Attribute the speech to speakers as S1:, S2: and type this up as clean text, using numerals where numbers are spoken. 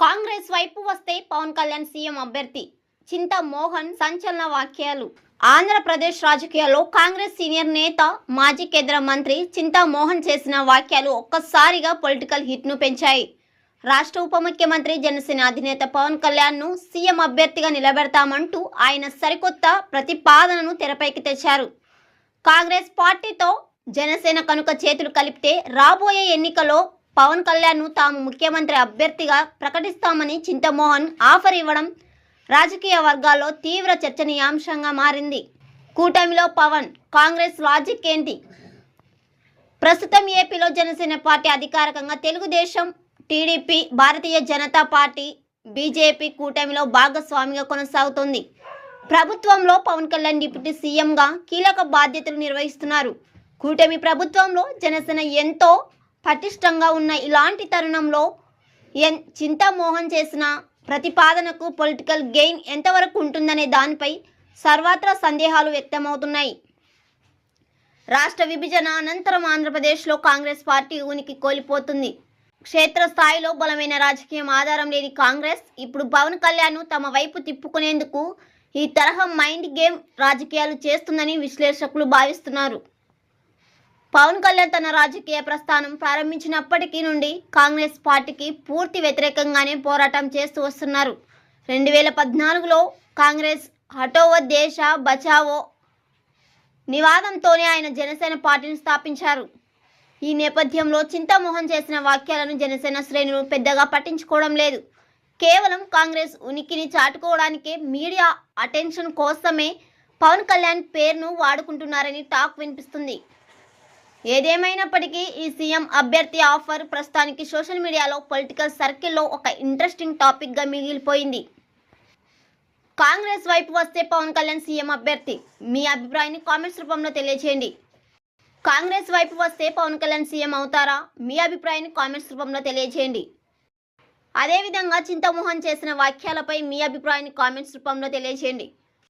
S1: కాంగ్రెస్ వైపు వస్తే పవన్ కళ్యాణ్ సీఎం అభ్యర్థి చింతా మోహన్ సంచలన వ్యాఖ్యలు. ఆంధ్రప్రదేశ్ రాజకీయాల్లో కాంగ్రెస్ సీనియర్ నేత మాజీ కేంద్ర మంత్రి చింతా మోహన్ చేసిన వ్యాఖ్యలు ఒక్కసారిగా పొలిటికల్ హిట్ ను పెంచాయి. రాష్ట్ర ఉప ముఖ్యమంత్రి జనసేన అధినేత పవన్ కళ్యాణ్ ను సీఎం అభ్యర్థిగా నిలబెడతామంటూ ఆయన సరికొత్త ప్రతిపాదనను తెరపైకి తెచ్చారు. కాంగ్రెస్ పార్టీతో జనసేన కనుక చేతులు కలిపితే రాబోయే ఎన్నికల్లో పవన్ కళ్యాణ్ ను తాము ముఖ్యమంత్రి అభ్యర్థిగా ప్రకటిస్తామని చింతమోహన్ ఆఫర్ ఇవ్వడం రాజకీయ వర్గాల్లో తీవ్ర చర్చనీయాంశంగా మారింది. కూటమిలో పవన్ కాంగ్రెస్ లాజిక్ ఏంటి? ప్రస్తుతం ఏపీలో జనసేన పార్టీ అధికారికంగా Telugu Desam, TDP, Bharatiya Janata party, BJP కూటమిలో భాగస్వామిగా కొనసాగుతోంది. ప్రభుత్వంలో పవన్ కళ్యాణ్ డిప్యూటీ సీఎంగా కీలక బాధ్యతలు నిర్వహిస్తున్నారు. కూటమి ప్రభుత్వంలో జనసేన ఎంతో పటిష్టంగా ఉన్న ఇలాంటి తరుణంలో చింతామోహన్ చేసిన ప్రతిపాదనకు పొలిటికల్ గెయిన్ ఎంతవరకు ఉంటుందనే దానిపై సర్వత్రా సందేహాలు వ్యక్తమవుతున్నాయి. రాష్ట్ర విభజన అనంతరం ఆంధ్రప్రదేశ్లో కాంగ్రెస్ పార్టీ ఉనికి కోల్పోతుంది. క్షేత్రస్థాయిలో బలమైన రాజకీయం ఆధారం లేని కాంగ్రెస్ ఇప్పుడు పవన్ కళ్యాణ్ తమ వైపు తిప్పుకునేందుకు ఈ తరహా మైండ్ గేమ్ రాజకీయాలు చేస్తుందని విశ్లేషకులు భావిస్తున్నారు. పవన్ కళ్యాణ్ తన రాజకీయ ప్రస్థానం ప్రారంభించినప్పటికీ నుండి కాంగ్రెస్ పార్టీకి పూర్తి వ్యతిరేకంగానే పోరాటం చేస్తూ వస్తున్నారు. 2014లో కాంగ్రెస్ హటోవో దేశ బచావో నినాదంతోనే ఆయన జనసేన పార్టీని స్థాపించారు. ఈ నేపథ్యంలో చింతామోహన్ చేసిన వ్యాఖ్యలను జనసేన శ్రేణులు పెద్దగా పట్టించుకోవడం లేదు. కేవలం కాంగ్రెస్ ఉనికిని చాటుకోవడానికే, మీడియా అటెన్షన్ కోసమే పవన్ కళ్యాణ్ పేరును వాడుకుంటున్నారని టాక్ వినిపిస్తుంది. ఏదేమైనప్పటికీ ఈ సీఎం అభ్యర్థి ఆఫర్ ప్రస్తుతానికి సోషల్ మీడియాలో పొలిటికల్ సర్కిల్లో ఒక ఇంట్రెస్టింగ్ టాపిక్గా మిగిలిపోయింది. కాంగ్రెస్ వైపు వస్తే పవన్ కళ్యాణ్ సీఎం అభ్యర్థి, మీ అభిప్రాయాన్ని కామెంట్స్ రూపంలో తెలియజేయండి. కాంగ్రెస్ వైపు వస్తే పవన్ కళ్యాణ్ సీఎం అవుతారా? మీ అభిప్రాయాన్ని కామెంట్స్ రూపంలో తెలియజేయండి. అదేవిధంగా చింతామోహన్ చేసిన వ్యాఖ్యలపై మీ అభిప్రాయాన్ని కామెంట్స్ రూపంలో తెలియజేయండి.